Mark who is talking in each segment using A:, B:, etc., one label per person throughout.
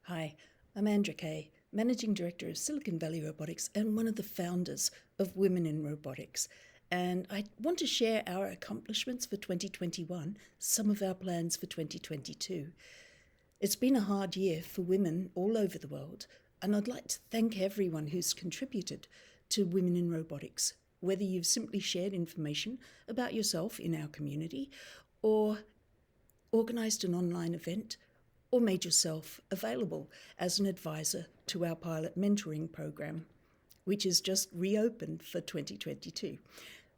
A: Hi, I'm Andra Kay, Managing Director of Silicon Valley Robotics and one of the founders of Women in Robotics. And I want to share our accomplishments for 2021, some of our plans for 2022. It's been a hard year for women all over the world, and I'd like to thank everyone who's contributed to Women in Robotics, whether you've simply shared information about yourself in our community or organised an online event or made yourself available as an advisor to our pilot mentoring program, which is just reopened for 2022.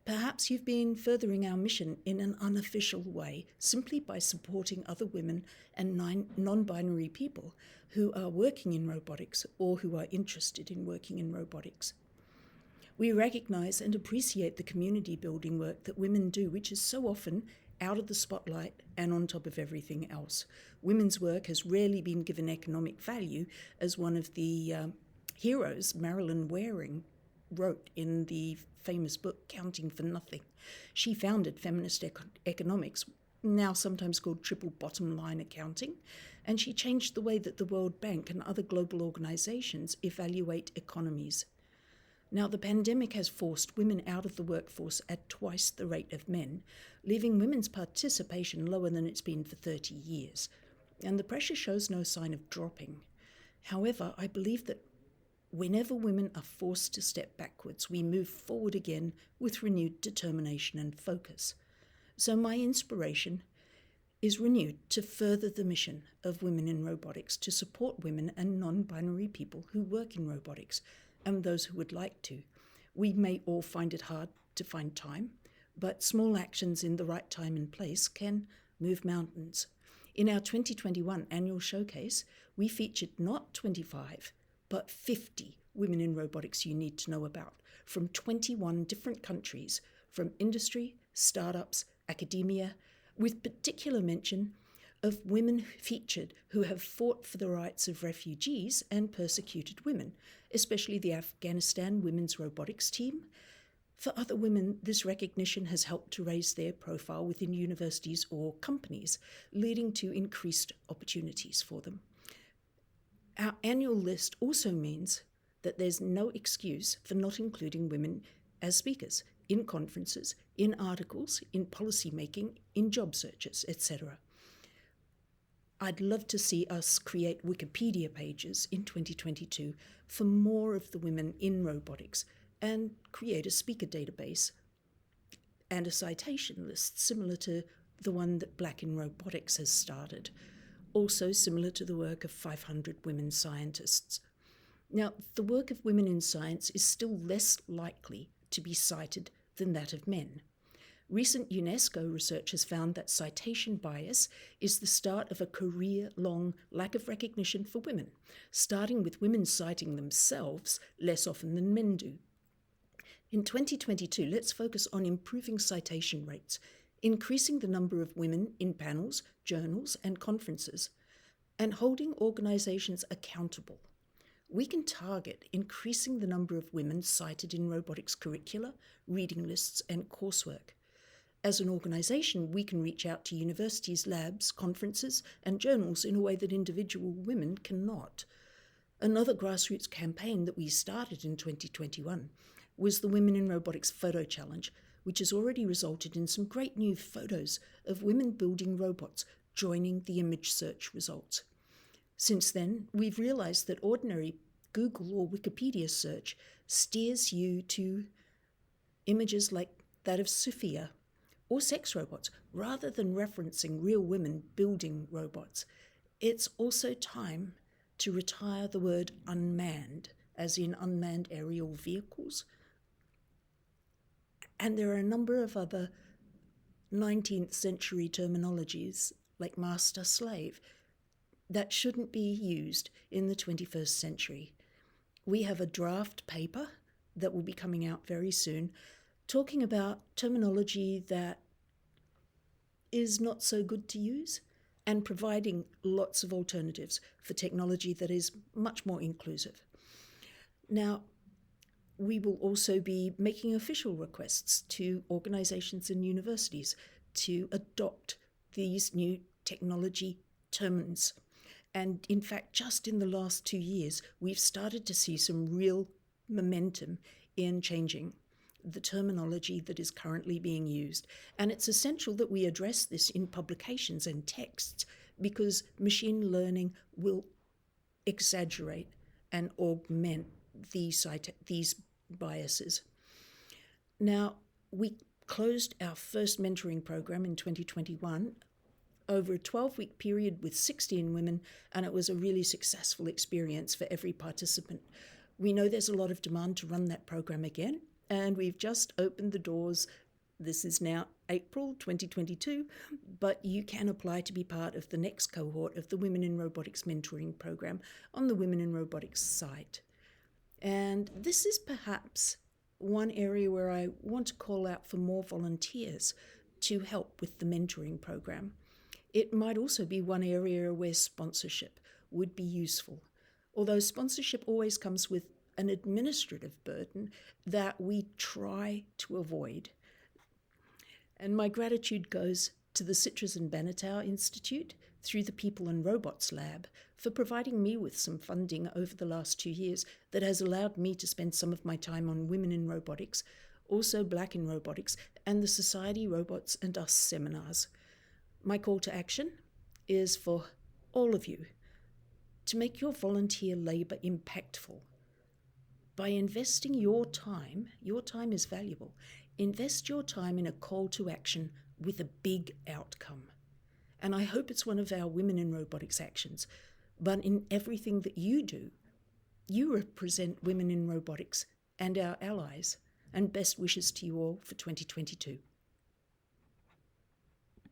A: Perhaps you've been furthering our mission in an unofficial way simply by supporting other women and non-binary people who are working in robotics or who are interested in working in robotics. We recognise and appreciate the community building work that women do, which is so often out of the spotlight and on top of everything else. Women's work has rarely been given economic value, as one of the heroes, Marilyn Waring, wrote in the famous book Counting for Nothing. She founded feminist economics, now sometimes called triple bottom line accounting, and she changed the way that the World Bank and other global organizations evaluate economies. Now, the pandemic has forced women out of the workforce at twice the rate of men, leaving women's participation lower than it's been for 30 years. And the pressure shows no sign of dropping. However, I believe that whenever women are forced to step backwards, we move forward again with renewed determination and focus. So my inspiration is renewed to further the mission of Women in Robotics, to support women and non-binary people who work in robotics, and those who would like to. We may all find it hard to find time, but small actions in the right time and place can move mountains. In our 2021 annual showcase, we featured not 25, but 50 women in robotics you need to know about, from 21 different countries, from industry, startups, academia, with particular mention of women featured who have fought for the rights of refugees and persecuted women, especially the Afghanistan Women's Robotics Team. For other women, this recognition has helped to raise their profile within universities or companies, leading to increased opportunities for them. Our annual list also means that there's no excuse for not including women as speakers in conferences, in articles, in policy making, in job searches, etc. I'd love to see us create Wikipedia pages in 2022 for more of the women in robotics and create a speaker database and a citation list similar to the one that Black in Robotics has started, also similar to the work of 500 women scientists. Now, the work of women in science is still less likely to be cited than that of men. Recent UNESCO research has found that citation bias is the start of a career-long lack of recognition for women, starting with women citing themselves less often than men do. In 2022, let's focus on improving citation rates, increasing the number of women in panels, journals, and conferences, and holding organizations accountable. We can target increasing the number of women cited in robotics curricula, reading lists, and coursework. As an organisation, we can reach out to universities, labs, conferences, and journals in a way that individual women cannot. Another grassroots campaign that we started in 2021 was the Women in Robotics Photo Challenge, which has already resulted in some great new photos of women building robots joining the image search results. Since then, we've realised that ordinary Google or Wikipedia search steers you to images like that of Sophia or sex robots, rather than referencing real women building robots. It's also time to retire the word unmanned, as in unmanned aerial vehicles. And there are a number of other 19th century terminologies, like master-slave, that shouldn't be used in the 21st century. We have a draft paper that will be coming out very soon, talking about terminology that is not so good to use and providing lots of alternatives for technology that is much more inclusive. Now, we will also be making official requests to organizations and universities to adopt these new technology terms And in fact, just in the last 2 years, we've started to see some real momentum in changing the terminology that is currently being used. And it's essential that we address this in publications and texts, because machine learning will exaggerate and augment these biases. Now, we closed our first mentoring program in 2021 over a 12-week period with 16 women, and it was a really successful experience for every participant. We know there's a lot of demand to run that program again, and we've just opened the doors. This is now April 2022, but you can apply to be part of the next cohort of the Women in Robotics mentoring program on the Women in Robotics site. And this is perhaps one area where I want to call out for more volunteers to help with the mentoring program. It might also be one area where sponsorship would be useful, although sponsorship always comes with an administrative burden that we try to avoid. And my gratitude goes to the Citrus and Banatau Institute through the People and Robots Lab for providing me with some funding over the last 2 years that has allowed me to spend some of my time on Women in Robotics, also Black in Robotics, and the Society Robots and Us seminars. My call to action is for all of you to make your volunteer labour impactful. By investing your time is valuable. Invest your time in a call to action with a big outcome. And I hope it's one of our Women in Robotics actions. But in everything that you do, you represent women in robotics and our allies. And best wishes to you all for 2022.